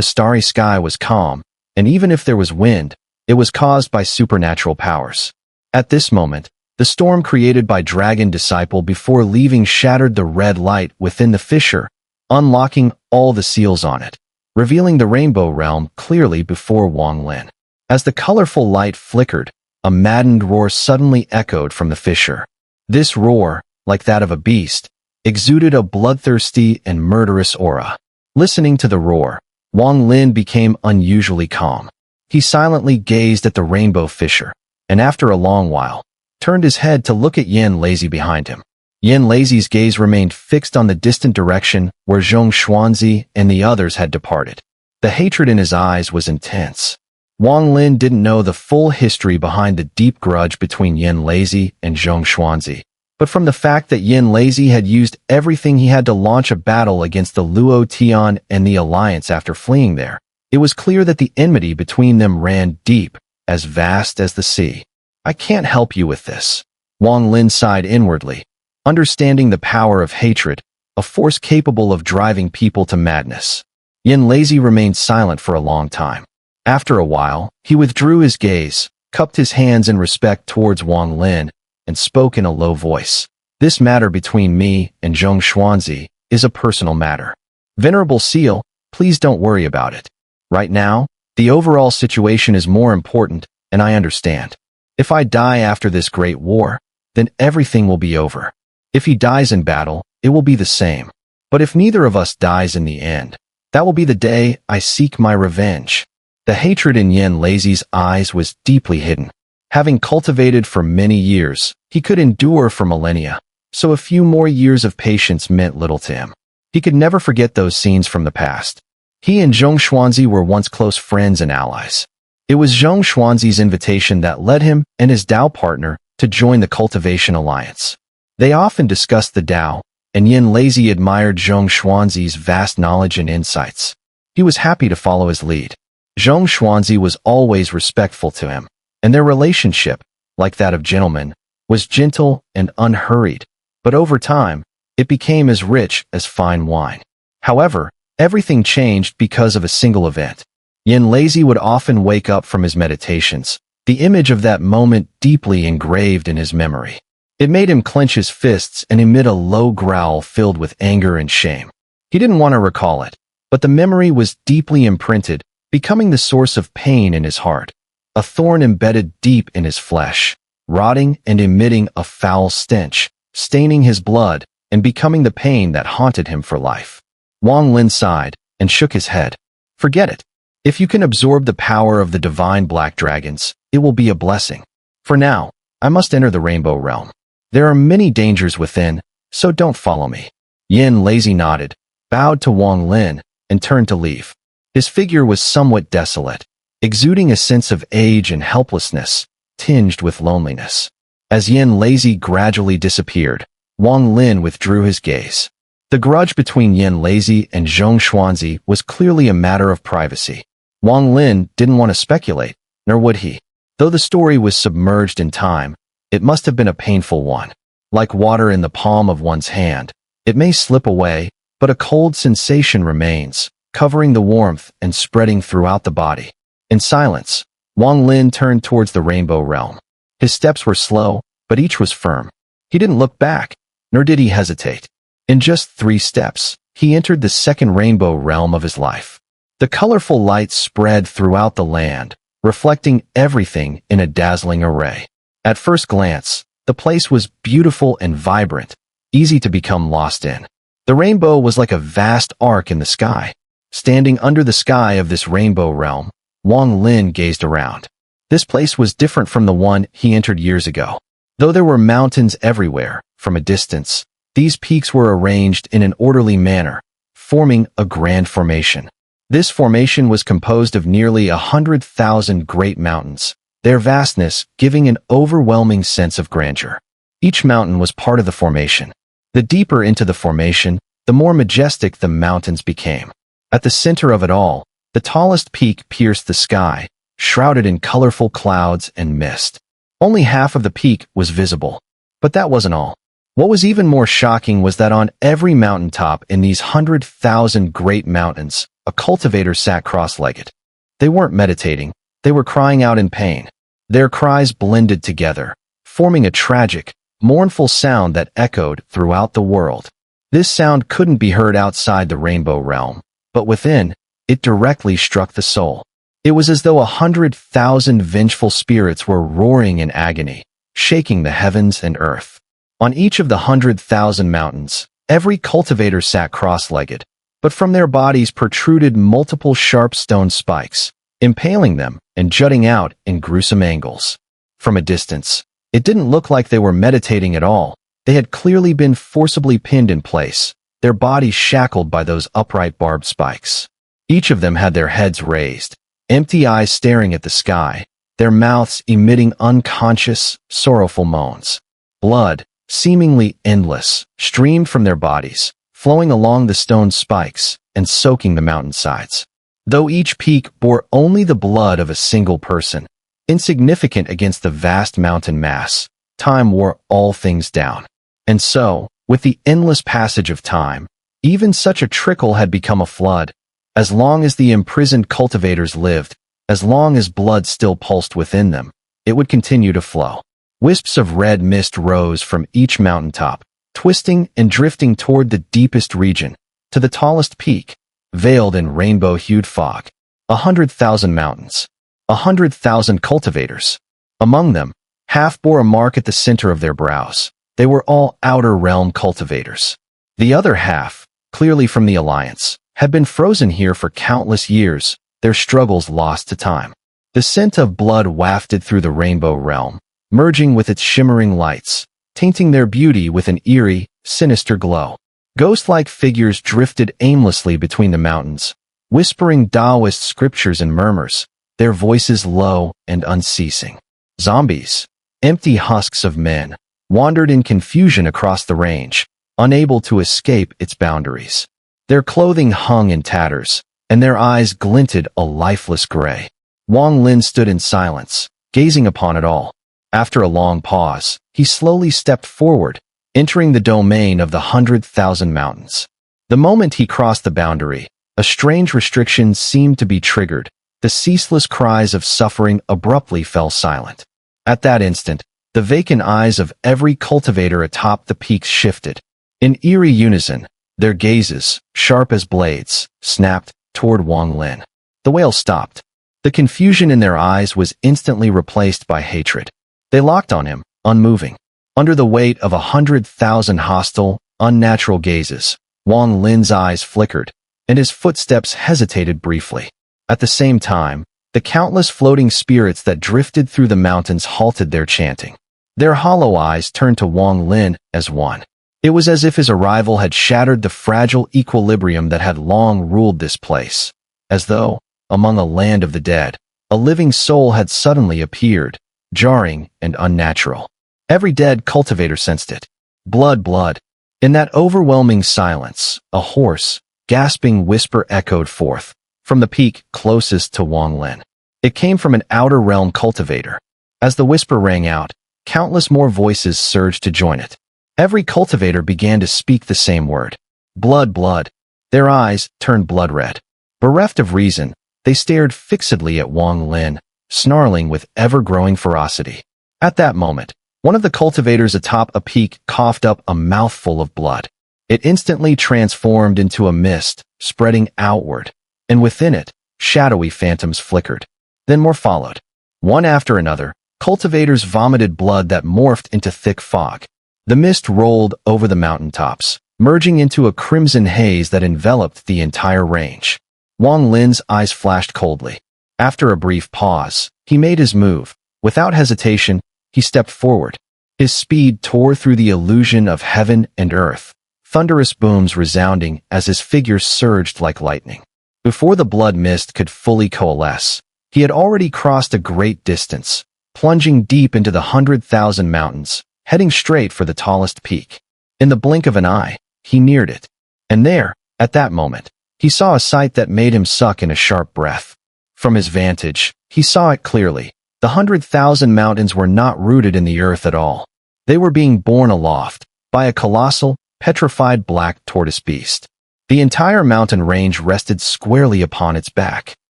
The starry sky was calm, and even if there was wind, it was caused by supernatural powers. At this moment, the storm created by Dragon Disciple before leaving shattered the red light within the fissure, unlocking all the seals on it, revealing the Rainbow Realm clearly before Wang Lin. As the colorful light flickered, a maddened roar suddenly echoed from the fissure. This roar, like that of a beast, exuded a bloodthirsty and murderous aura. Listening to the roar, Wang Lin became unusually calm. He silently gazed at the rainbow fissure, and after a long while, turned his head to look at Leizi behind him. Leizi's gaze remained fixed on the distant direction where Xuanzi and the others had departed. The hatred in his eyes was intense. Wang Lin didn't know the full history behind the deep grudge between Leizi and Xuanzi, but from the fact that Leizi had used everything he had to launch a battle against the Luo Tian and the Alliance after fleeing there, it was clear that the enmity between them ran deep, as vast as the sea. I can't help you with this. Wang Lin sighed inwardly, understanding the power of hatred, a force capable of driving people to madness. Leizi remained silent for a long time. After a while, he withdrew his gaze, cupped his hands in respect towards Wang Lin, and spoke in a low voice. This matter between me and Xuanzi is a personal matter. Venerable Seal, please don't worry about it. Right now, the overall situation is more important, and I understand. If I die after this great war, then everything will be over. If he dies in battle, it will be the same. But if neither of us dies in the end, that will be the day I seek my revenge. The hatred in Leizi's eyes was deeply hidden. Having cultivated for many years, he could endure for millennia, so a few more years of patience meant little to him. He could never forget those scenes from the past. He and Xuanzi were once close friends and allies. It was Xuanzi's invitation that led him and his Dao partner to join the Cultivation Alliance. They often discussed the Dao, and Leizi admired Xuanzi's vast knowledge and insights. He was happy to follow his lead. Xuanzi was always respectful to him, and their relationship, like that of gentlemen, was gentle and unhurried, but over time, it became as rich as fine wine. However, everything changed because of a single event. Leizi would often wake up from his meditations, the image of that moment deeply engraved in his memory. It made him clench his fists and emit a low growl filled with anger and shame. He didn't want to recall it, but the memory was deeply imprinted, becoming the source of pain in his heart, a thorn embedded deep in his flesh, rotting and emitting a foul stench, staining his blood and becoming the pain that haunted him for life. Wang Lin sighed and shook his head. Forget it. If you can absorb the power of the divine black dragons, it will be a blessing. For now, I must enter the Rainbow Realm. There are many dangers within, so don't follow me. Leizi nodded, bowed to Wang Lin, and turned to leave. His figure was somewhat desolate, exuding a sense of age and helplessness, tinged with loneliness. As Leizi gradually disappeared, Wang Lin withdrew his gaze. The grudge between Leizi and Xuanzi was clearly a matter of privacy. Wang Lin didn't want to speculate, nor would he. Though the story was submerged in time, it must have been a painful one. Like water in the palm of one's hand, it may slip away, but a cold sensation remains, covering the warmth and spreading throughout the body. In silence, Wang Lin turned towards the Rainbow Realm. His steps were slow, but each was firm. He didn't look back, nor did he hesitate. In just 3 steps, he entered the second Rainbow Realm of his life. The colorful light spread throughout the land, reflecting everything in a dazzling array. At first glance, the place was beautiful and vibrant, easy to become lost in. The rainbow was like a vast arc in the sky. Standing under the sky of this Rainbow Realm, Wang Lin gazed around. This place was different from the one he entered years ago. Though there were mountains everywhere, from a distance, these peaks were arranged in an orderly manner, forming a grand formation. This formation was composed of nearly 100,000 great mountains, their vastness giving an overwhelming sense of grandeur. Each mountain was part of the formation. The deeper into the formation, the more majestic the mountains became. At the center of it all, the tallest peak pierced the sky, shrouded in colorful clouds and mist. Only half of the peak was visible. But that wasn't all. What was even more shocking was that on every mountaintop in these 100,000 great mountains, a cultivator sat cross-legged. They weren't meditating, they were crying out in pain. Their cries blended together, forming a tragic, mournful sound that echoed throughout the world. This sound couldn't be heard outside the rainbow realm, but within, it directly struck the soul. It was as though 100,000 vengeful spirits were roaring in agony, shaking the heavens and earth. On each of the 100,000 mountains, every cultivator sat cross-legged, but from their bodies protruded multiple sharp stone spikes, impaling them and jutting out in gruesome angles. From a distance, it didn't look like they were meditating at all. They had clearly been forcibly pinned in place, their bodies shackled by those upright barbed spikes. Each of them had their heads raised, empty eyes staring at the sky, their mouths emitting unconscious, sorrowful moans. Blood, seemingly endless, streamed from their bodies, flowing along the stone spikes and soaking the mountainsides. Though each peak bore only the blood of a single person, insignificant against the vast mountain mass, time wore all things down. And so, with the endless passage of time, even such a trickle had become a flood. As long as the imprisoned cultivators lived, as long as blood still pulsed within them, it would continue to flow. Wisps of red mist rose from each mountaintop, twisting and drifting toward the deepest region, to the tallest peak, veiled in rainbow-hued fog. 100,000 mountains, 100,000 cultivators. Among them, half bore a mark at the center of their brows. They were all outer realm cultivators. The other half, clearly from the Alliance, had been frozen here for countless years, their struggles lost to time. The scent of blood wafted through the rainbow realm, merging with its shimmering lights, tainting their beauty with an eerie, sinister glow. Ghost-like figures drifted aimlessly between the mountains, whispering Taoist scriptures and murmurs, their voices low and unceasing. Zombies, empty husks of men, wandered in confusion across the range, unable to escape its boundaries. Their clothing hung in tatters, and their eyes glinted a lifeless gray. Wang Lin stood in silence, gazing upon it all. After a long pause, he slowly stepped forward, entering the domain of the 100,000 mountains. The moment he crossed the boundary, a strange restriction seemed to be triggered. The ceaseless cries of suffering abruptly fell silent. At that instant, the vacant eyes of every cultivator atop the peaks shifted. In eerie unison, their gazes, sharp as blades, snapped toward Wang Lin. The wail stopped. The confusion in their eyes was instantly replaced by hatred. They locked on him, unmoving. Under the weight of 100,000 hostile, unnatural gazes, Wang Lin's eyes flickered, and his footsteps hesitated briefly. At the same time, the countless floating spirits that drifted through the mountains halted their chanting. Their hollow eyes turned to Wang Lin as one. It was as if his arrival had shattered the fragile equilibrium that had long ruled this place. As though, among a land of the dead, a living soul had suddenly appeared, jarring and unnatural. Every dead cultivator sensed it. Blood, blood. In that overwhelming silence, a hoarse, gasping whisper echoed forth from the peak closest to Wang Lin. It came from an outer realm cultivator. As the whisper rang out, countless more voices surged to join it. Every cultivator began to speak the same word. Blood, blood. Their eyes turned blood red. Bereft of reason, they stared fixedly at Wang Lin, snarling with ever-growing ferocity. At that moment, one of the cultivators atop a peak coughed up a mouthful of blood. It instantly transformed into a mist, spreading outward, and within it, shadowy phantoms flickered. Then more followed. One after another, cultivators vomited blood that morphed into thick fog. The mist rolled over the mountaintops, merging into a crimson haze that enveloped the entire range. Wang Lin's eyes flashed coldly. After a brief pause, he made his move. Without hesitation, he stepped forward. His speed tore through the illusion of heaven and earth, thunderous booms resounding as his figure surged like lightning. Before the blood mist could fully coalesce, he had already crossed a great distance, plunging deep into the 100,000 mountains, heading straight for the tallest peak. In the blink of an eye, he neared it. And there, at that moment, he saw a sight that made him suck in a sharp breath. From his vantage, he saw it clearly. The 100,000 mountains were not rooted in the earth at all. They were being borne aloft by a colossal, petrified black tortoise beast. The entire mountain range rested squarely upon its back.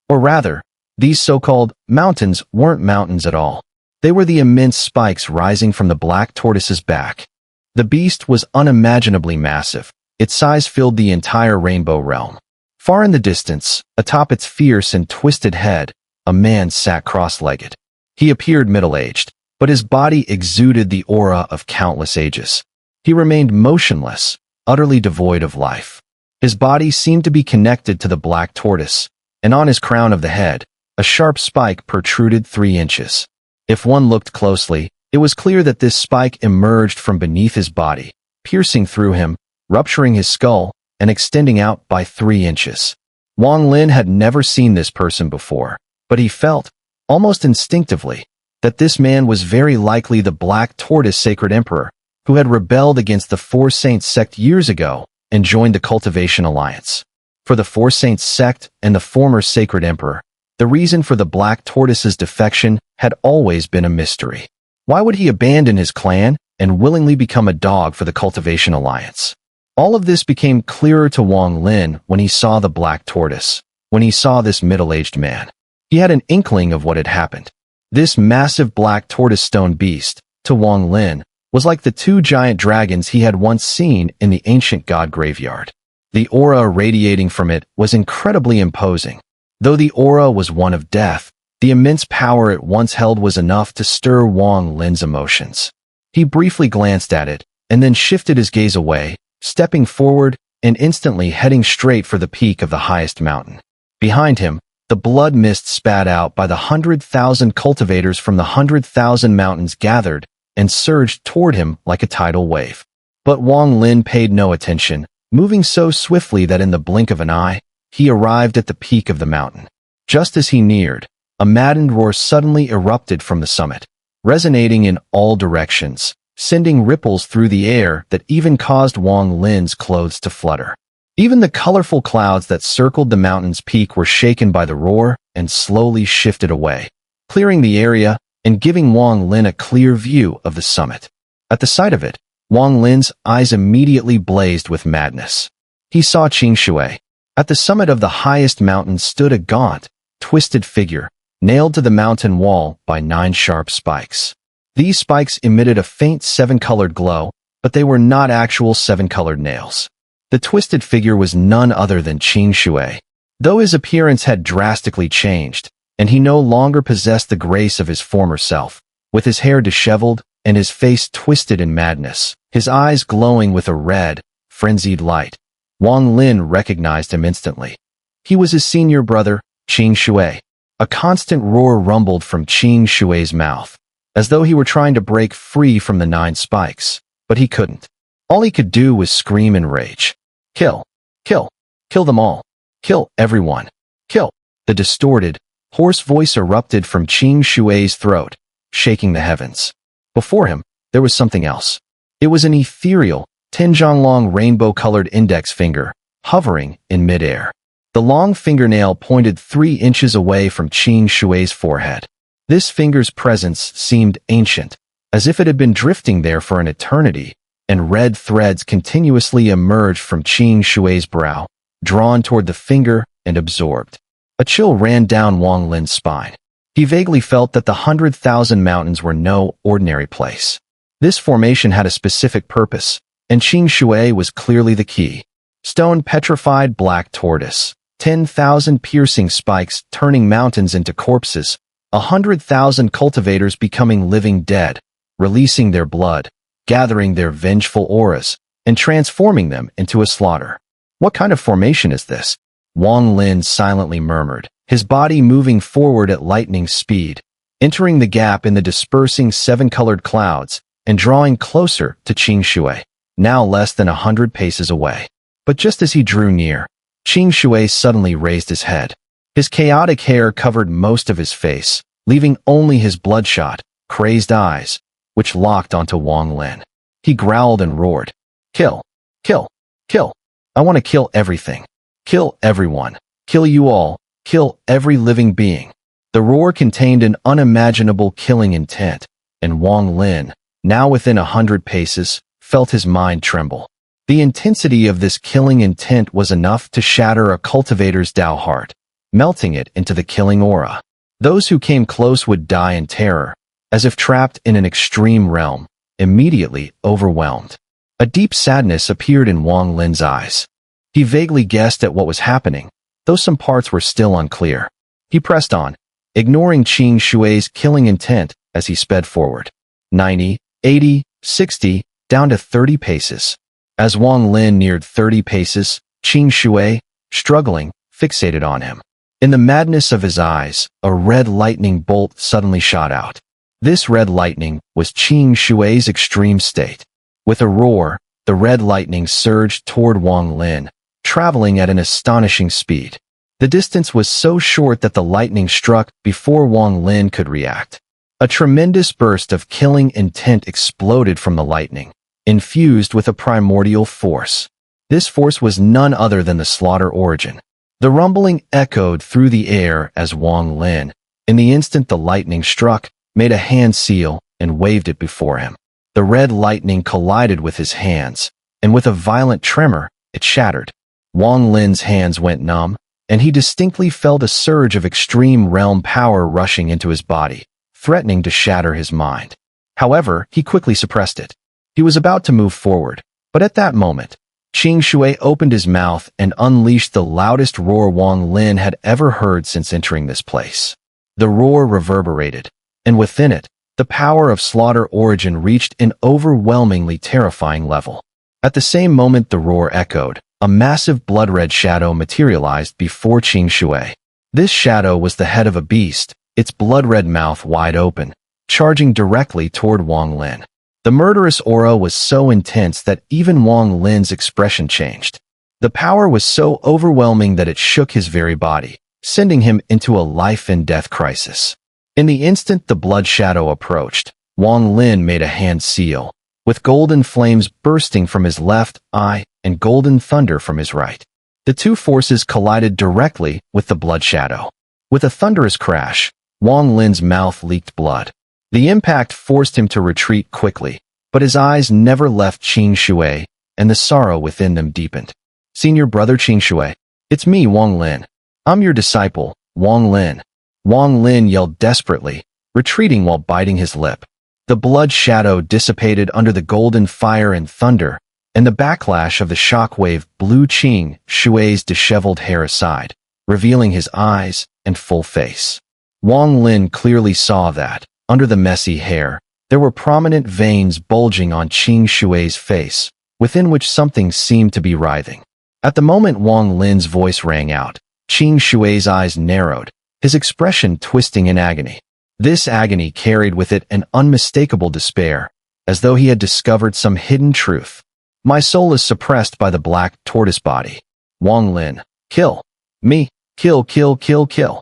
Or rather, these so-called mountains weren't mountains at all. They were the immense spikes rising from the black tortoise's back. The beast was unimaginably massive. Its size filled the entire rainbow realm. Far in the distance, atop its fierce and twisted head, a man sat cross-legged. He appeared middle-aged, but his body exuded the aura of countless ages. He remained motionless, utterly devoid of life. His body seemed to be connected to the black tortoise, and on his crown of the head, a sharp spike protruded 3 inches. If one looked closely, it was clear that this spike emerged from beneath his body, piercing through him, rupturing his skull, and extending out by 3 inches. Wang Lin had never seen this person before, but he felt, almost instinctively, that this man was very likely the Black Tortoise Sacred Emperor, who had rebelled against the Four Saints sect years ago and joined the Cultivation Alliance. For the Four Saints sect and the former Sacred Emperor, the reason for the Black Tortoise's defection had always been a mystery. Why would he abandon his clan and willingly become a dog for the Cultivation Alliance? All of this became clearer to Wang Lin when he saw the Black Tortoise, when he saw this middle-aged man. He had an inkling of what had happened. This massive black tortoise stone beast, to Wang Lin, was like the 2 giant dragons he had once seen in the ancient god graveyard. The aura radiating from it was incredibly imposing. Though the aura was one of death, the immense power it once held was enough to stir Wang Lin's emotions. He briefly glanced at it, and then shifted his gaze away, stepping forward and instantly heading straight for the peak of the highest mountain. Behind him, the blood mist spat out by the 100,000 cultivators from the 100,000 mountains gathered and surged toward him like a tidal wave. But Wang Lin paid no attention, moving so swiftly that in the blink of an eye, he arrived at the peak of the mountain. Just as he neared, a maddened roar suddenly erupted from the summit, resonating in all directions, sending ripples through the air that even caused Wang Lin's clothes to flutter. Even the colorful clouds that circled the mountain's peak were shaken by the roar and slowly shifted away, clearing the area and giving Wang Lin a clear view of the summit. At the sight of it, Wang Lin's eyes immediately blazed with madness. He saw Ching Shuer. At the summit of the highest mountain stood a gaunt, twisted figure, nailed to the mountain wall by 9 sharp spikes. These spikes emitted a faint 7-colored glow, but they were not actual 7-colored nails. The twisted figure was none other than Ching Shuer. Though his appearance had drastically changed, and he no longer possessed the grace of his former self, with his hair disheveled and his face twisted in madness, his eyes glowing with a red, frenzied light, Wang Lin recognized him instantly. He was his senior brother, Ching Shuer. A constant roar rumbled from Ching Shuer's mouth, as though he were trying to break free from the 9 spikes, but he couldn't. All he could do was scream in rage. Kill! Kill! Kill them all! Kill everyone! Kill! The distorted, hoarse voice erupted from Ching Shuer's throat, shaking the heavens. Before him, there was something else. It was an ethereal, 10-long rainbow-colored index finger, hovering in midair. The long fingernail pointed 3 inches away from Ching Shuer's forehead. This finger's presence seemed ancient, as if it had been drifting there for an eternity, and red threads continuously emerged from Ching Shuer's brow, drawn toward the finger and absorbed. A chill ran down Wang Lin's spine. He vaguely felt that the 100,000 mountains were no ordinary place. This formation had a specific purpose, and Ching Shuer was clearly the key. Stone petrified black tortoise, 10,000 piercing spikes turning mountains into corpses, 100,000 cultivators becoming living dead, releasing their blood, gathering their vengeful auras, and transforming them into a slaughter. What kind of formation is this? Wang Lin silently murmured, his body moving forward at lightning speed, entering the gap in the dispersing 7-colored clouds and drawing closer to Ching Shuer, now less than 100 paces away. But just as he drew near, Ching Shuer suddenly raised his head. His chaotic hair covered most of his face, leaving only his bloodshot, crazed eyes, which locked onto Wang Lin. He growled and roared, "Kill! Kill! Kill! I want to kill everything! Kill everyone! Kill you all! Kill every living being!" The roar contained an unimaginable killing intent, and Wang Lin, now within 100 paces, felt his mind tremble. The intensity of this killing intent was enough to shatter a cultivator's Tao heart, melting it into the killing aura. Those who came close would die in terror, as if trapped in an extreme realm, immediately overwhelmed. A deep sadness appeared in Wang Lin's eyes. He vaguely guessed at what was happening, though some parts were still unclear. He pressed on, ignoring Qing Shui's killing intent as he sped forward. 90, 80, 60, down to 30 paces. As Wang Lin neared 30 paces, Qing Shui, struggling, fixated on him. In the madness of his eyes, a red lightning bolt suddenly shot out. This red lightning was Qing Shui's extreme state. With a roar, the red lightning surged toward Wang Lin, traveling at an astonishing speed. The distance was so short that the lightning struck before Wang Lin could react. A tremendous burst of killing intent exploded from the lightning, infused with a primordial force. This force was none other than the slaughter origin. The rumbling echoed through the air as Wang Lin, in the instant the lightning struck, made a hand seal and waved it before him. The red lightning collided with his hands, and with a violent tremor, it shattered. Wang Lin's hands went numb, and he distinctly felt a surge of extreme realm power rushing into his body, threatening to shatter his mind. However, he quickly suppressed it. He was about to move forward, but at that moment, Qing Shui opened his mouth and unleashed the loudest roar Wang Lin had ever heard since entering this place. The roar reverberated, and within it, the power of slaughter origin reached an overwhelmingly terrifying level. At the same moment the roar echoed, a massive blood-red shadow materialized before Qing Shui. This shadow was the head of a beast, its blood-red mouth wide open, charging directly toward Wang Lin. The murderous aura was so intense that even Wang Lin's expression changed. The power was so overwhelming that it shook his very body, sending him into a life-and-death crisis. In the instant the blood shadow approached, Wang Lin made a hand seal, with golden flames bursting from his left eye and golden thunder from his right. The two forces collided directly with the blood shadow. With a thunderous crash, Wang Lin's mouth leaked blood. The impact forced him to retreat quickly, but his eyes never left Qing Shui, and the sorrow within them deepened. "Senior brother Qing Shui, it's me, Wang Lin. I'm your disciple, Wang Lin." Wang Lin yelled desperately, retreating while biting his lip. The blood shadow dissipated under the golden fire and thunder, and the backlash of the shockwave blew Qing Shui's disheveled hair aside, revealing his eyes and full face. Wang Lin clearly saw that, under the messy hair, there were prominent veins bulging on Qing Shui's face, within which something seemed to be writhing. At the moment Wang Lin's voice rang out, Qing Shui's eyes narrowed, his expression twisting in agony. This agony carried with it an unmistakable despair, as though he had discovered some hidden truth. "My soul is suppressed by the black tortoise body. Wang Lin, kill me, kill, kill, kill, kill.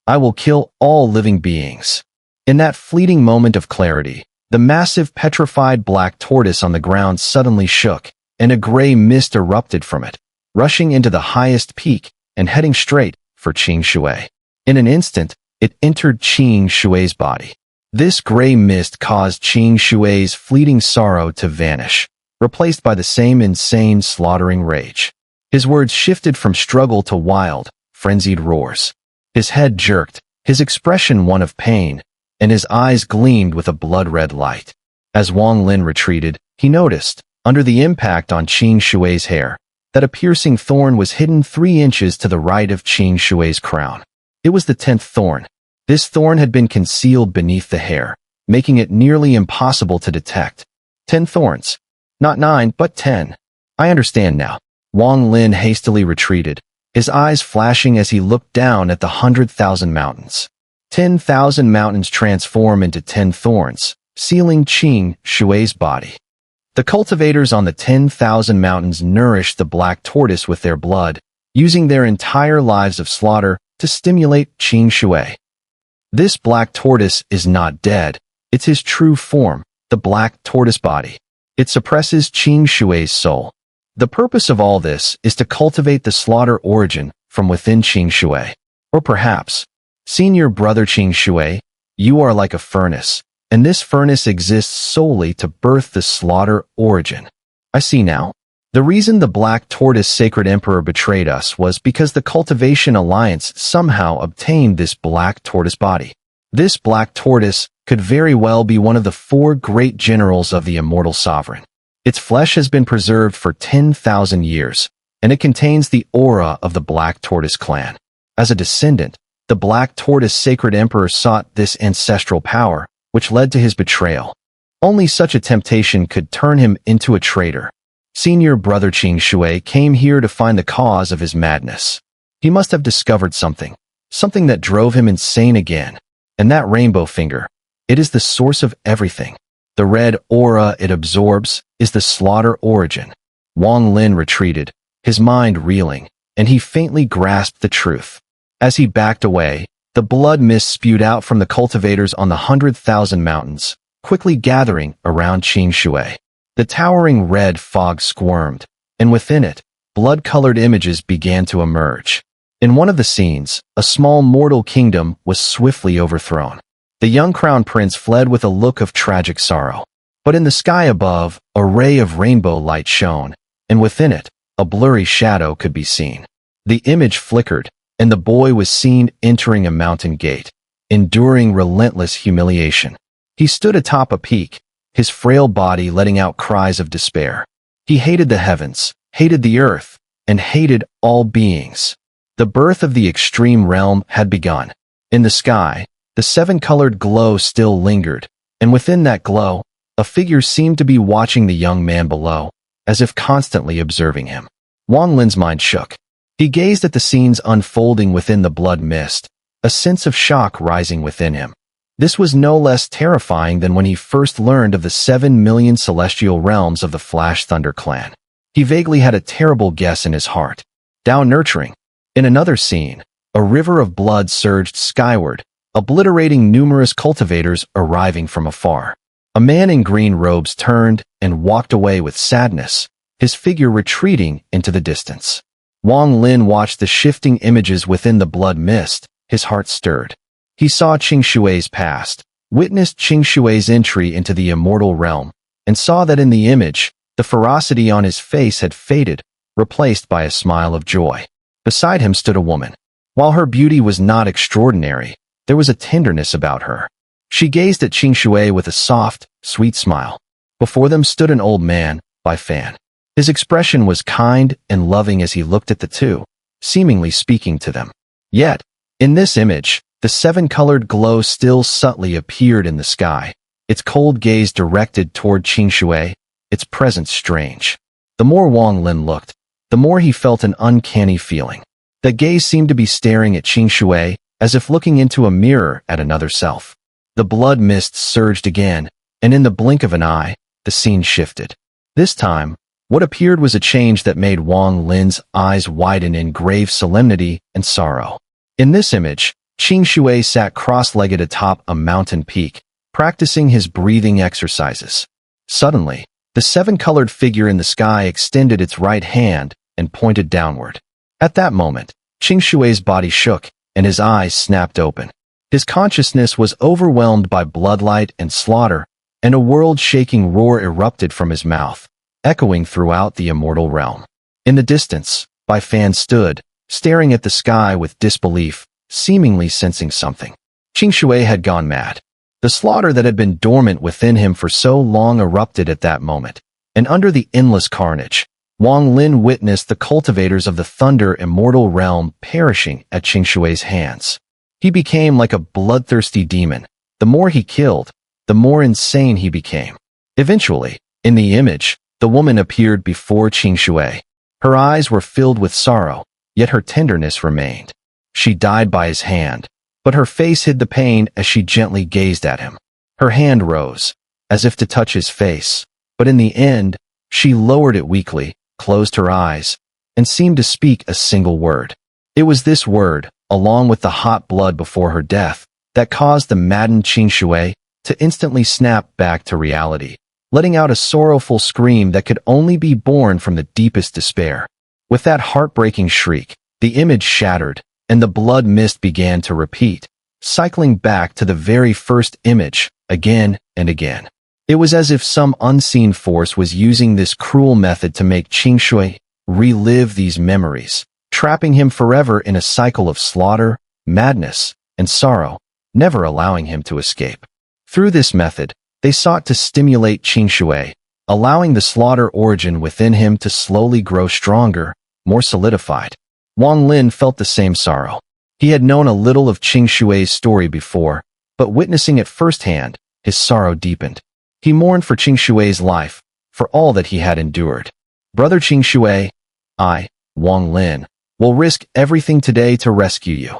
I will kill all living beings." In that fleeting moment of clarity, the massive petrified black tortoise on the ground suddenly shook, and a gray mist erupted from it, rushing into the highest peak and heading straight for Qing Shui. In an instant, it entered Qing Shui's body. This gray mist caused Qing Shui's fleeting sorrow to vanish, replaced by the same insane slaughtering rage. His words shifted from struggle to wild, frenzied roars. His head jerked, his expression one of pain, and his eyes gleamed with a blood-red light. As Wang Lin retreated, he noticed, under the impact on Qing Shui's hair, that a piercing thorn was hidden 3 inches to the right of Qing Shui's crown. It was the 10th thorn. This thorn had been concealed beneath the hair, making it nearly impossible to detect. 10 thorns. Not 9, but 10. I understand now. Wang Lin hastily retreated, his eyes flashing as he looked down at the 100,000 mountains. 10,000 mountains transform into 10 thorns, sealing Qing Shui's body. The cultivators on the 10,000 mountains nourished the black tortoise with their blood, using their entire lives of slaughter to stimulate Qing Shui. This black tortoise is not dead, it's his true form, the black tortoise body. It suppresses Qing Shui's soul. The purpose of all this is to cultivate the slaughter origin from within Qing Shui. Or perhaps, "Senior brother Qing Shui, you are like a furnace, and this furnace exists solely to birth the slaughter origin." I see now. The reason the Black Tortoise Sacred Emperor betrayed us was because the Cultivation Alliance somehow obtained this Black Tortoise body. This Black Tortoise could very well be one of the 4 great generals of the Immortal Sovereign. Its flesh has been preserved for 10,000 years, and it contains the aura of the Black Tortoise clan. As a descendant, the Black Tortoise Sacred Emperor sought this ancestral power, which led to his betrayal. Only such a temptation could turn him into a traitor. Senior brother Ching Shuer came here to find the cause of his madness. He must have discovered something that drove him insane again. And that rainbow finger, it is the source of everything. The red aura it absorbs is the slaughter origin. Wang Lin retreated, his mind reeling, and he faintly grasped the truth. As he backed away, the blood mist spewed out from the cultivators on the 100,000 mountains, quickly gathering around Ching Shuer. The towering red fog squirmed, and within it, blood-colored images began to emerge. In one of the scenes, a small mortal kingdom was swiftly overthrown. The young crown prince fled with a look of tragic sorrow. But in the sky above, a ray of rainbow light shone, and within it, a blurry shadow could be seen. The image flickered, and the boy was seen entering a mountain gate, enduring relentless humiliation. He stood atop a peak, his frail body letting out cries of despair. He hated the heavens, hated the earth, and hated all beings. The birth of the extreme realm had begun. In the sky, the 7-colored glow still lingered, and within that glow, a figure seemed to be watching the young man below, as if constantly observing him. Wang Lin's mind shook. He gazed at the scenes unfolding within the blood mist, a sense of shock rising within him. This was no less terrifying than when he first learned of the 7 million celestial realms of the Flash Thunder clan. He vaguely had a terrible guess in his heart. Down nurturing. In another scene, a river of blood surged skyward, obliterating numerous cultivators arriving from afar. A man in green robes turned and walked away with sadness, his figure retreating into the distance. Wang Lin watched the shifting images within the blood mist, his heart stirred. He saw Ching Shue's past, witnessed Ching Shue's entry into the immortal realm, and saw that in the image, the ferocity on his face had faded, replaced by a smile of joy. Beside him stood a woman. While her beauty was not extraordinary, there was a tenderness about her. She gazed at Ching Shuer with a soft, sweet smile. Before them stood an old man, by Fan. His expression was kind and loving as he looked at the two, seemingly speaking to them. Yet, in this image, the 7-colored glow still subtly appeared in the sky, its cold gaze directed toward Ching Shuer, its presence strange. The more Wang Lin looked, the more he felt an uncanny feeling. The gaze seemed to be staring at Ching Shuer, as if looking into a mirror at another self. The blood mist surged again, and in the blink of an eye, the scene shifted. This time, what appeared was a change that made Wang Lin's eyes widen in grave solemnity and sorrow. In this image, Ching Shuer sat cross-legged atop a mountain peak, practicing his breathing exercises. Suddenly, the 7-colored figure in the sky extended its right hand and pointed downward. At that moment, Ching Shue's body shook, and his eyes snapped open. His consciousness was overwhelmed by bloodlight and slaughter, and a world-shaking roar erupted from his mouth, echoing throughout the immortal realm. In the distance, Bai Fan stood, staring at the sky with disbelief, seemingly sensing something. Ching Shuer had gone mad. The slaughter that had been dormant within him for so long erupted at that moment, and under the endless carnage, Wang Lin witnessed the cultivators of the Thunder Immortal Realm perishing at Ching Shue's hands. He became like a bloodthirsty demon. The more he killed, the more insane he became. Eventually, in the image, the woman appeared before Ching Shuer. Her eyes were filled with sorrow, yet her tenderness remained. She died by his hand, but her face hid the pain as she gently gazed at him. Her hand rose, as if to touch his face, but in the end, she lowered it weakly, closed her eyes, and seemed to speak a single word. It was this word, along with the hot blood before her death, that caused the maddened Ching Shuer to instantly snap back to reality, letting out a sorrowful scream that could only be born from the deepest despair. With that heartbreaking shriek, the image shattered, and the blood mist began to repeat, cycling back to the very first image, again and again. It was as if some unseen force was using this cruel method to make Shuer relive these memories, trapping him forever in a cycle of slaughter, madness, and sorrow, never allowing him to escape. Through this method, they sought to stimulate Shuer, allowing the slaughter origin within him to slowly grow stronger, more solidified. Wang Lin felt the same sorrow. He had known a little of Shuer's story before, but witnessing it firsthand, his sorrow deepened. He mourned for Shuer's life, for all that he had endured. Brother Shuer, I, Wang Lin, will risk everything today to rescue you.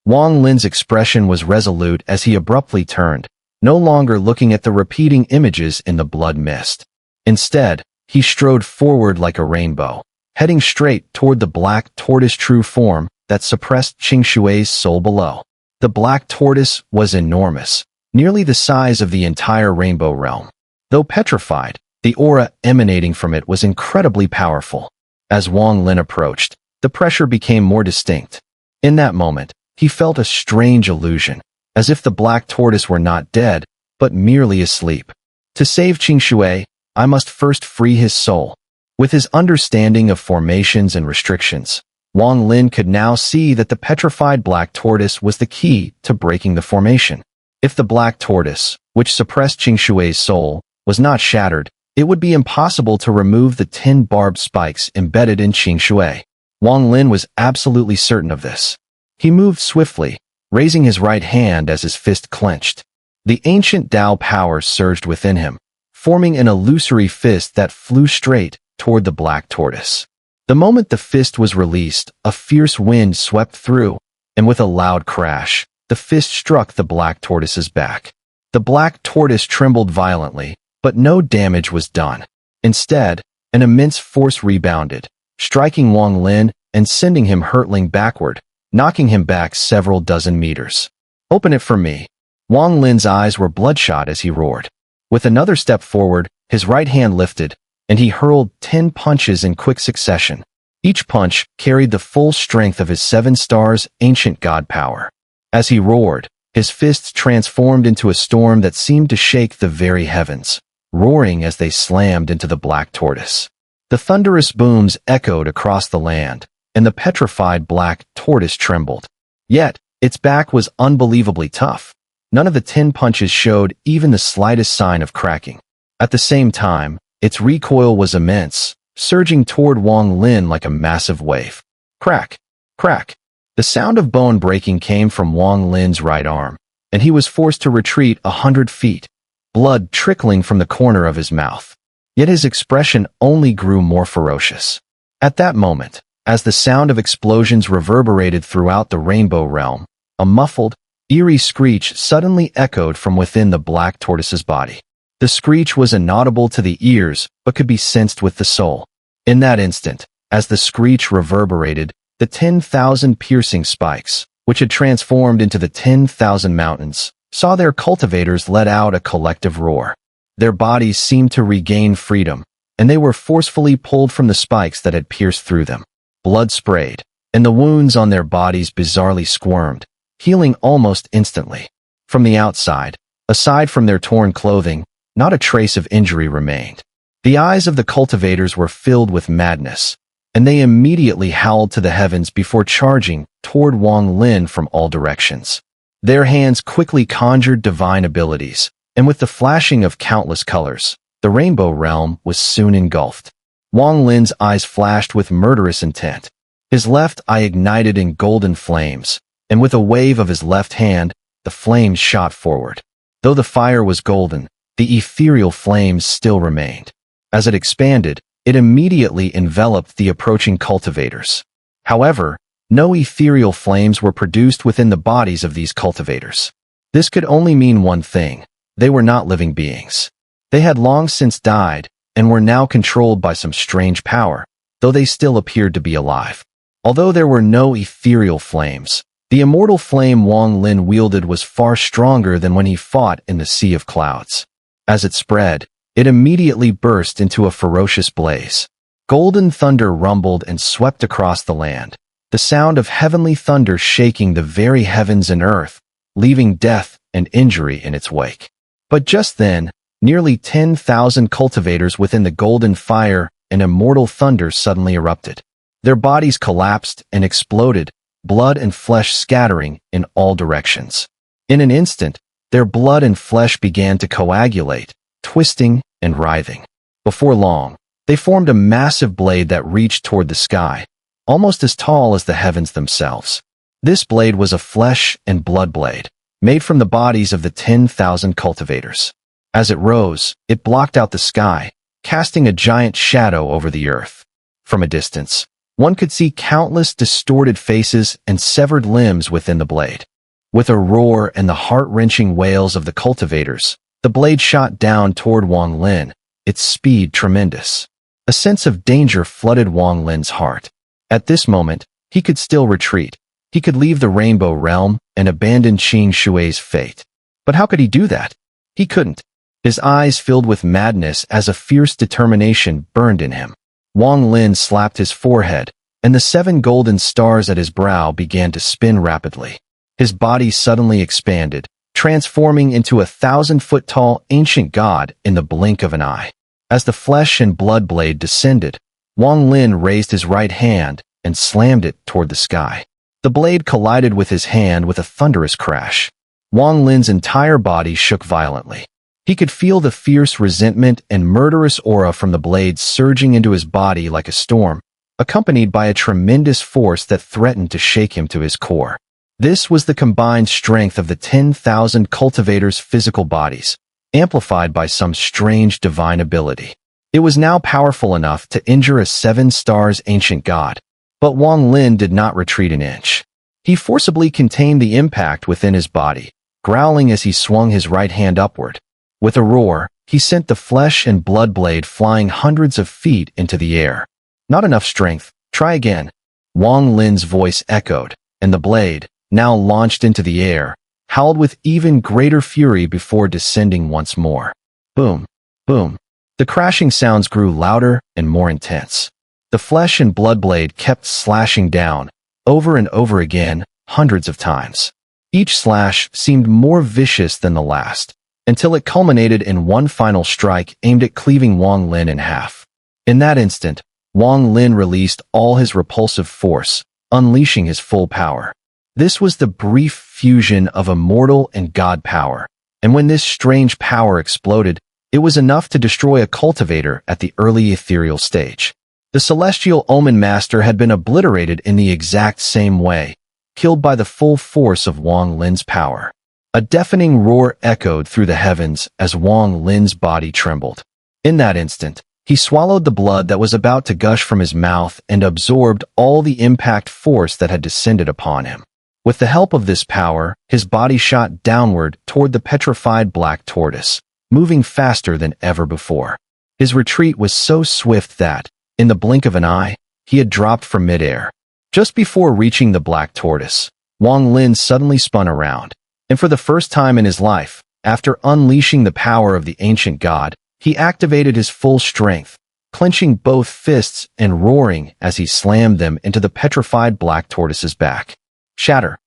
Wang Lin's expression was resolute as he abruptly turned, no longer looking at the repeating images in the blood mist. Instead, he strode forward like a rainbow, heading straight toward the black tortoise true form that suppressed Shuer's soul below. The black tortoise was enormous, nearly the size of the entire rainbow realm. Though petrified, the aura emanating from it was incredibly powerful. As Wang Lin approached, the pressure became more distinct. In that moment, he felt a strange illusion, as if the black tortoise were not dead, but merely asleep. To save Shuer, I must first free his soul. With his understanding of formations and restrictions, Wang Lin could now see that the petrified black tortoise was the key to breaking the formation. If the black tortoise, which suppressed Shuer's soul, was not shattered, it would be impossible to remove the 10 barbed spikes embedded in Shuer. Wang Lin was absolutely certain of this. He moved swiftly, raising his right hand as his fist clenched. The ancient Tao power surged within him, forming an illusory fist that flew straight toward the black tortoise. The moment the fist was released, a fierce wind swept through, and with a loud crash, the fist struck the black tortoise's back. The black tortoise trembled violently, but no damage was done. Instead, an immense force rebounded, striking Wang Lin and sending him hurtling backward, knocking him back several dozen meters. "Open it for me." Wang Lin's eyes were bloodshot as he roared. With another step forward, his right hand lifted, and he hurled 10 punches in quick succession. Each punch carried the full strength of his 7 stars ancient god power. As he roared, his fists transformed into a storm that seemed to shake the very heavens, roaring as they slammed into the black tortoise. The thunderous booms echoed across the land, and the petrified black tortoise trembled. Yet, its back was unbelievably tough. None of the 10 punches showed even the slightest sign of cracking. At the same time, its recoil was immense, surging toward Wang Lin like a massive wave. Crack! Crack! The sound of bone breaking came from Wang Lin's right arm, and he was forced to retreat 100 feet, blood trickling from the corner of his mouth. Yet his expression only grew more ferocious. At that moment, as the sound of explosions reverberated throughout the rainbow realm, a muffled, eerie screech suddenly echoed from within the black tortoise's body. The screech was inaudible to the ears, but could be sensed with the soul. In that instant, as the screech reverberated, the 10,000 piercing spikes, which had transformed into the 10,000 mountains, saw their cultivators let out a collective roar. Their bodies seemed to regain freedom, and they were forcefully pulled from the spikes that had pierced through them. Blood sprayed, and the wounds on their bodies bizarrely squirmed, healing almost instantly. From the outside, aside from their torn clothing, not a trace of injury remained. The eyes of the cultivators were filled with madness, and they immediately howled to the heavens before charging toward Wang Lin from all directions. Their hands quickly conjured divine abilities, and with the flashing of countless colors, the rainbow realm was soon engulfed. Wang Lin's eyes flashed with murderous intent. His left eye ignited in golden flames, and with a wave of his left hand, the flames shot forward. Though the fire was golden, the ethereal flames still remained. As it expanded, it immediately enveloped the approaching cultivators. However, no ethereal flames were produced within the bodies of these cultivators. This could only mean one thing: they were not living beings. They had long since died, and were now controlled by some strange power, though they still appeared to be alive. Although there were no ethereal flames, the immortal flame Wang Lin wielded was far stronger than when he fought in the Sea of Clouds. As it spread, it immediately burst into a ferocious blaze. Golden thunder rumbled and swept across the land, the sound of heavenly thunder shaking the very heavens and earth, leaving death and injury in its wake. But just then, Nearly 10,000 cultivators within the golden fire and immortal thunder suddenly erupted. Their bodies collapsed and exploded, blood and flesh scattering in all directions. In an instant, their blood and flesh began to coagulate, twisting and writhing. Before long, they formed a massive blade that reached toward the sky, almost as tall as the heavens themselves. This blade was a flesh and blood blade, made from the bodies of the 10,000 cultivators. As it rose, it blocked out the sky, casting a giant shadow over the earth. From a distance, one could see countless distorted faces and severed limbs within the blade. With a roar and the heart-wrenching wails of the cultivators, the blade shot down toward Wang Lin, its speed tremendous. A sense of danger flooded Wang Lin's heart. At this moment, he could still retreat. He could leave the Rainbow Realm and abandon Ching Xue's fate. But how could he do that? He couldn't. His eyes filled with madness as a fierce determination burned in him. Wang Lin slapped his forehead, and the 7 golden stars at his brow began to spin rapidly. His body suddenly expanded, transforming into a 1,000-foot-tall ancient god in the blink of an eye. As the flesh and blood blade descended, Wang Lin raised his right hand and slammed it toward the sky. The blade collided with his hand with a thunderous crash. Wang Lin's entire body shook violently. He could feel the fierce resentment and murderous aura from the blade surging into his body like a storm, accompanied by a tremendous force that threatened to shake him to his core. This was the combined strength of the 10,000 cultivators' physical bodies, amplified by some strange divine ability. It was now powerful enough to injure a 7-stars ancient god. But Wang Lin did not retreat an inch. He forcibly contained the impact within his body, growling as he swung his right hand upward. With a roar, he sent the flesh and blood blade flying hundreds of feet into the air. Not enough strength. Try again. Wang Lin's voice echoed, and the blade, now launched into the air, howled with even greater fury before descending once more. Boom, boom. The crashing sounds grew louder and more intense. The flesh and blood blade kept slashing down, over and over again, hundreds of times. Each slash seemed more vicious than the last, until it culminated in one final strike aimed at cleaving Wang Lin in half. In that instant, Wang Lin released all his repulsive force, unleashing his full power. This was the brief fusion of immortal and god power, and when this strange power exploded, it was enough to destroy a cultivator at the early ethereal stage. The celestial Omen Master had been obliterated in the exact same way, killed by the full force of Wang Lin's power. A deafening roar echoed through the heavens as Wang Lin's body trembled. In that instant, he swallowed the blood that was about to gush from his mouth and absorbed all the impact force that had descended upon him. With the help of this power, his body shot downward toward the petrified black tortoise, moving faster than ever before. His retreat was so swift that, in the blink of an eye, he had dropped from midair. Just before reaching the black tortoise, Wang Lin suddenly spun around, and for the first time in his life, after unleashing the power of the ancient god, he activated his full strength, clenching both fists and roaring as he slammed them into the petrified black tortoise's back. Shatter.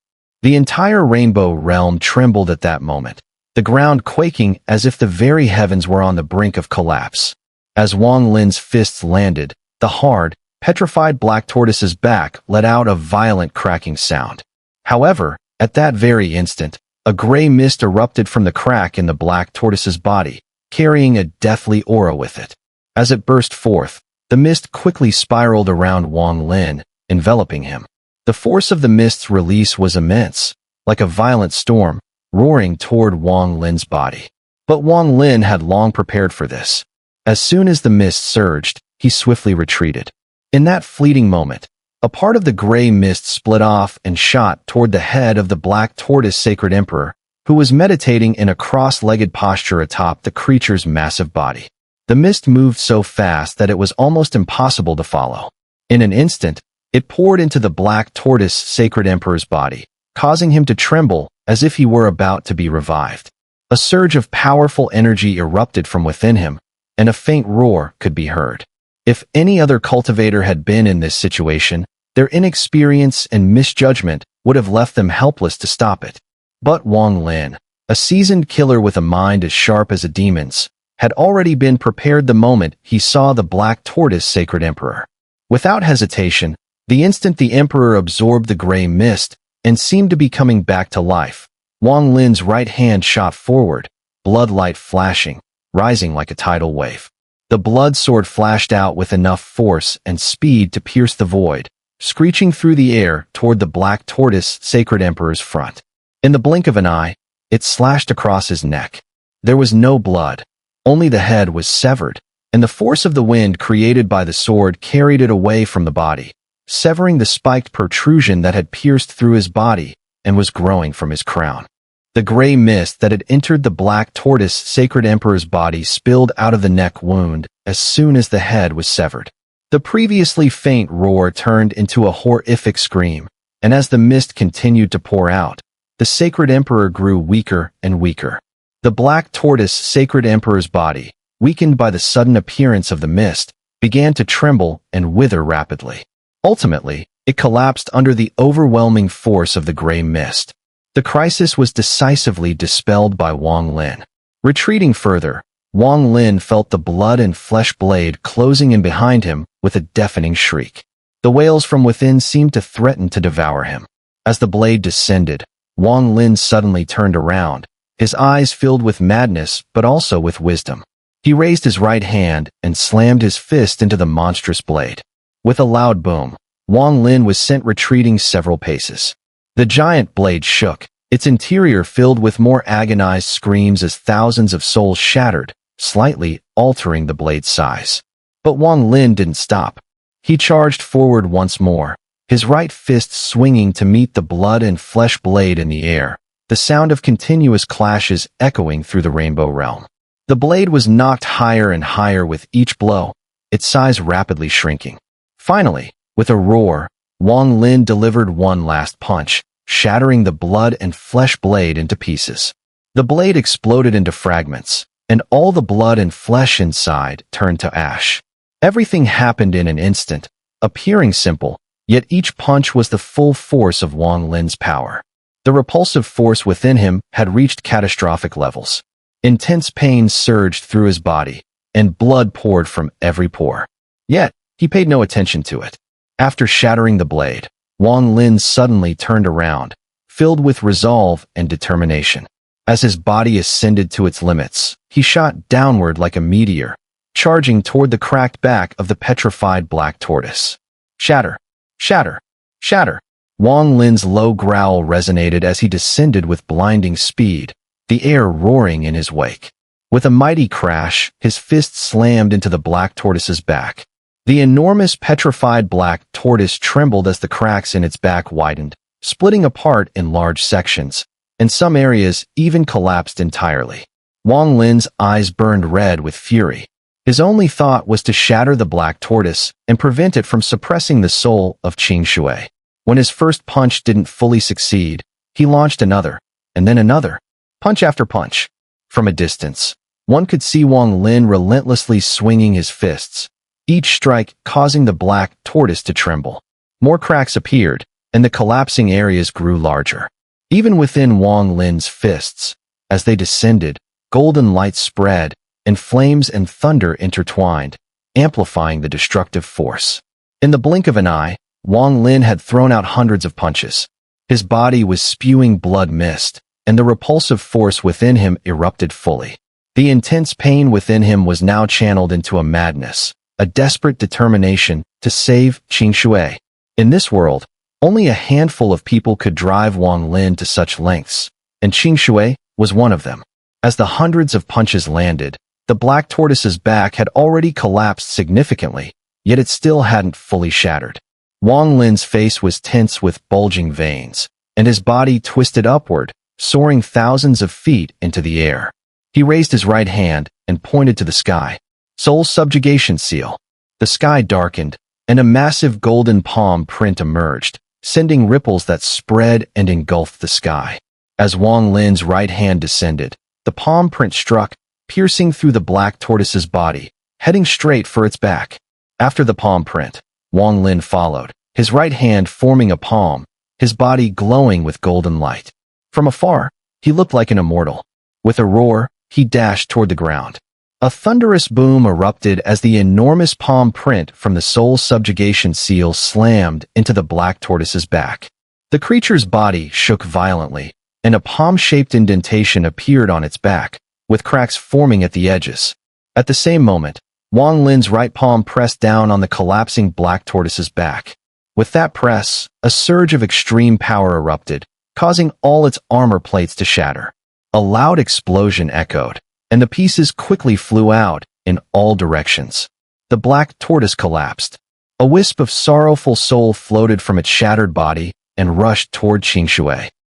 The entire Rainbow Realm trembled at that moment, the ground quaking as if the very heavens were on the brink of collapse. As Wang Lin's fists landed, the hard, petrified black tortoise's back let out a violent cracking sound. However, at that very instant, a gray mist erupted from the crack in the black tortoise's body, carrying a deathly aura with it. As it burst forth, the mist quickly spiraled around Wang Lin, enveloping him. The force of the mist's release was immense, like a violent storm, roaring toward Wang Lin's body. But Wang Lin had long prepared for this. As soon as the mist surged, he swiftly retreated. In that fleeting moment, a part of the gray mist split off and shot toward the head of the black tortoise sacred emperor, who was meditating in a cross-legged posture atop the creature's massive body. The mist moved so fast that it was almost impossible to follow. In an instant, it poured into the black tortoise sacred emperor's body, causing him to tremble as if he were about to be revived. A surge of powerful energy erupted from within him, and a faint roar could be heard. If any other cultivator had been in this situation, their inexperience and misjudgment would have left them helpless to stop it. But Wang Lin, a seasoned killer with a mind as sharp as a demon's, had already been prepared the moment he saw the black tortoise sacred emperor. Without hesitation, the instant the emperor absorbed the gray mist and seemed to be coming back to life, Wang Lin's right hand shot forward, blood light flashing, rising like a tidal wave. The blood sword flashed out with enough force and speed to pierce the void, screeching through the air toward the black tortoise sacred emperor's front. In the blink of an eye, it slashed across his neck. There was no blood, only the head was severed, and the force of the wind created by the sword carried it away from the body, severing the spiked protrusion that had pierced through his body and was growing from his crown. The gray mist that had entered the black tortoise sacred emperor's body spilled out of the neck wound as soon as the head was severed. The previously faint roar turned into a horrific scream, and as the mist continued to pour out, the sacred emperor grew weaker and weaker. The black tortoise sacred emperor's body, weakened by the sudden appearance of the mist, began to tremble and wither rapidly. Ultimately, it collapsed under the overwhelming force of the gray mist. The crisis was decisively dispelled by Wang Lin. Retreating further, Wang Lin felt the blood and flesh blade closing in behind him with a deafening shriek. The whales from within seemed to threaten to devour him. As the blade descended, Wang Lin suddenly turned around, his eyes filled with madness but also with wisdom. He raised his right hand and slammed his fist into the monstrous blade. With a loud boom, Wang Lin was sent retreating several paces. The giant blade shook, its interior filled with more agonized screams as thousands of souls shattered, slightly altering the blade's size. But Wang Lin didn't stop. He charged forward once more, his right fist swinging to meet the blood and flesh blade in the air, the sound of continuous clashes echoing through the rainbow realm. The blade was knocked higher and higher with each blow, its size rapidly shrinking. Finally, with a roar, Wang Lin delivered one last punch, shattering the blood and flesh blade into pieces. The blade exploded into fragments, and all the blood and flesh inside turned to ash. Everything happened in an instant, appearing simple, yet each punch was the full force of Wang Lin's power. The repulsive force within him had reached catastrophic levels. Intense pain surged through his body, and blood poured from every pore. Yet, he paid no attention to it. After shattering the blade, Wang Lin suddenly turned around, filled with resolve and determination. As his body ascended to its limits, he shot downward like a meteor, charging toward the cracked back of the petrified black tortoise. Shatter! Shatter! Shatter! Wang Lin's low growl resonated as he descended with blinding speed, the air roaring in his wake. With a mighty crash, his fist slammed into the black tortoise's back. The enormous petrified black tortoise trembled as the cracks in its back widened, splitting apart in large sections, and some areas even collapsed entirely. Wang Lin's eyes burned red with fury. His only thought was to shatter the black tortoise and prevent it from suppressing the soul of Ching Shuer. When his first punch didn't fully succeed, he launched another, and then another, punch after punch. From a distance, one could see Wang Lin relentlessly swinging his fists, each strike causing the black tortoise to tremble. More cracks appeared, and the collapsing areas grew larger. Even within Wang Lin's fists, as they descended, golden light spread, and flames and thunder intertwined, amplifying the destructive force. In the blink of an eye, Wang Lin had thrown out hundreds of punches. His body was spewing blood mist, and the repulsive force within him erupted fully. The intense pain within him was now channeled into a madness, a desperate determination to save Ching Shuer. In this world, only a handful of people could drive Wang Lin to such lengths, and Ching Shuer was one of them. As the hundreds of punches landed, the black tortoise's back had already collapsed significantly, yet it still hadn't fully shattered. Wang Lin's face was tense with bulging veins, and his body twisted upward, soaring thousands of feet into the air. He raised his right hand and pointed to the sky. Soul subjugation seal. The sky darkened, and a massive golden palm print emerged, sending ripples that spread and engulfed the sky. As Wang Lin's right hand descended, the palm print struck, piercing through the black tortoise's body, heading straight for its back. After the palm print, Wang Lin followed, his right hand forming a palm, his body glowing with golden light. From afar, he looked like an immortal. With a roar, he dashed toward the ground. A thunderous boom erupted as the enormous palm print from the soul subjugation seal slammed into the black tortoise's back. The creature's body shook violently, and a palm-shaped indentation appeared on its back, with cracks forming at the edges. At the same moment, Wang Lin's right palm pressed down on the collapsing black tortoise's back. With that press, a surge of extreme power erupted, causing all its armor plates to shatter. A loud explosion echoed, and the pieces quickly flew out in all directions. The black tortoise collapsed. A wisp of sorrowful soul floated from its shattered body and rushed toward Ching.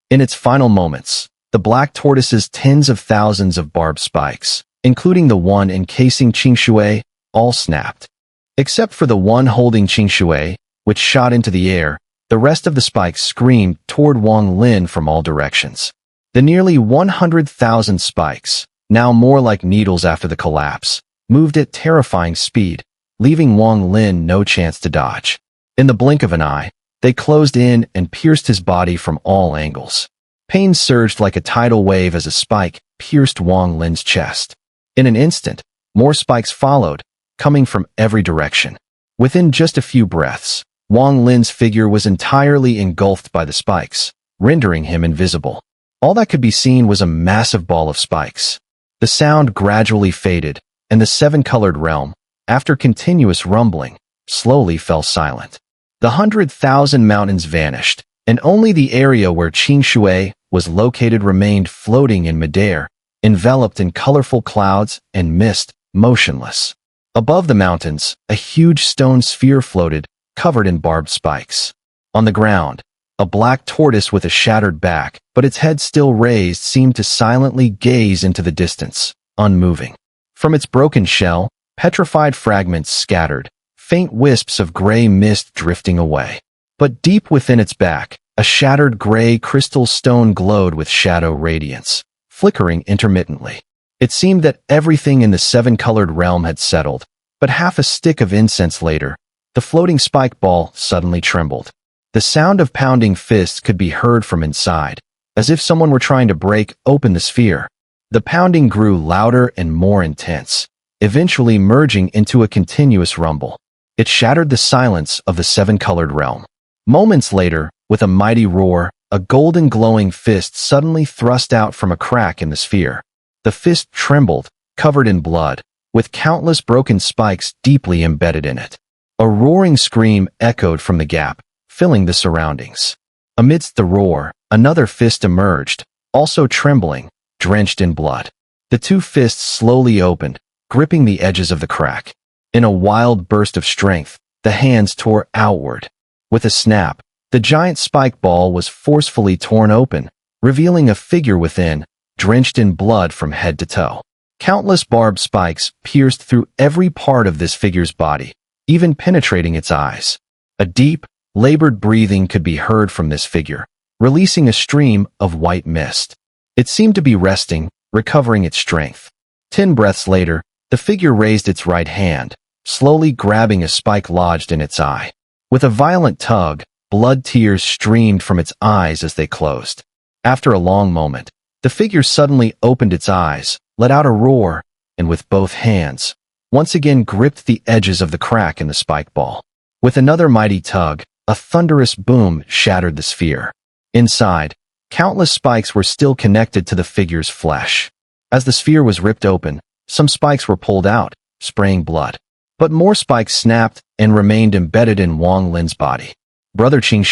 In its final moments, the black tortoise's tens of thousands of barbed spikes, including the one encasing Ching, all snapped. Except for the one holding Ching, which shot into the air, the rest of the spikes screamed toward Wang Lin from all directions. The nearly 100,000 spikes, now more like needles after the collapse, moved at terrifying speed, leaving Wang Lin no chance to dodge. In the blink of an eye, they closed in and pierced his body from all angles. Pain surged like a tidal wave as a spike pierced Wang Lin's chest. In an instant, more spikes followed, coming from every direction. Within just a few breaths, Wang Lin's figure was entirely engulfed by the spikes, rendering him invisible. All that could be seen was a massive ball of spikes. The sound gradually faded, and the seven-colored realm, after continuous rumbling, slowly fell silent. The 100,000 mountains vanished, and only the area where Ching was located remained floating in midair, enveloped in colorful clouds and mist, motionless. Above the mountains, a huge stone sphere floated, covered in barbed spikes. On the ground, a black tortoise with a shattered back, but its head still raised, seemed to silently gaze into the distance, unmoving. From its broken shell, petrified fragments scattered, faint wisps of gray mist drifting away. But deep within its back, a shattered gray crystal stone glowed with shadow radiance, flickering intermittently. It seemed that everything in the seven-colored realm had settled, but half a stick of incense later, the floating spike ball suddenly trembled. The sound of pounding fists could be heard from inside, as if someone were trying to break open the sphere. The pounding grew louder and more intense, eventually merging into a continuous rumble. It shattered the silence of the seven-colored realm. Moments later, with a mighty roar, a golden glowing fist suddenly thrust out from a crack in the sphere. The fist trembled, covered in blood, with countless broken spikes deeply embedded in it. A roaring scream echoed from the gap, filling the surroundings. Amidst the roar, another fist emerged, also trembling, drenched in blood. The two fists slowly opened, gripping the edges of the crack. In a wild burst of strength, the hands tore outward. With a snap, the giant spike ball was forcefully torn open, revealing a figure within, drenched in blood from head to toe. Countless barbed spikes pierced through every part of this figure's body, even penetrating its eyes. A deep, labored breathing could be heard from this figure, releasing a stream of white mist. It seemed to be resting, recovering its strength. 10 breaths later, the figure raised its right hand, slowly grabbing a spike lodged in its eye. With a violent tug, blood tears streamed from its eyes as they closed. After a long moment, the figure suddenly opened its eyes, let out a roar, and with both hands, once again gripped the edges of the crack in the spike ball. With another mighty tug, a thunderous boom shattered the sphere. Inside, countless spikes were still connected to the figure's flesh. As the sphere was ripped open, some spikes were pulled out, spraying blood. But more spikes snapped and remained embedded in Wang Lin's body. "Brother Ching,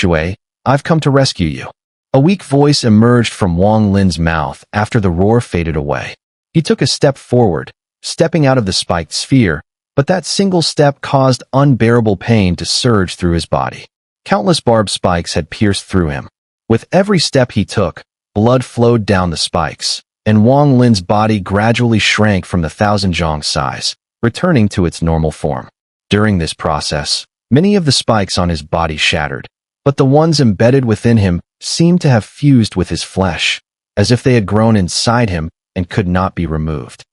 I've come to rescue you." A weak voice emerged from Wang Lin's mouth after the roar faded away. He took a step forward, stepping out of the spiked sphere, but that single step caused unbearable pain to surge through his body. Countless barbed spikes had pierced through him. With every step he took, blood flowed down the spikes, and Wang Lin's body gradually shrank from the 1,000 zhong size, returning to its normal form. During this process, many of the spikes on his body shattered, but the ones embedded within him seemed to have fused with his flesh, as if they had grown inside him and could not be removed.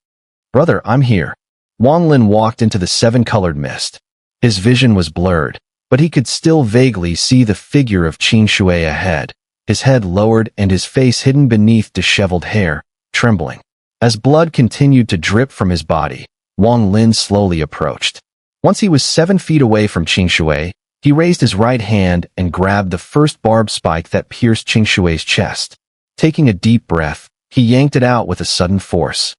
"Brother, I'm here." Wang Lin walked into the seven-colored mist. His vision was blurred, but he could still vaguely see the figure of Ching ahead, his head lowered and his face hidden beneath disheveled hair, trembling. As blood continued to drip from his body, Wang Lin slowly approached. Once he was 7 feet away from Shuer, he raised his right hand and grabbed the first barbed spike that pierced Shuer's chest. Taking a deep breath, he yanked it out with a sudden force.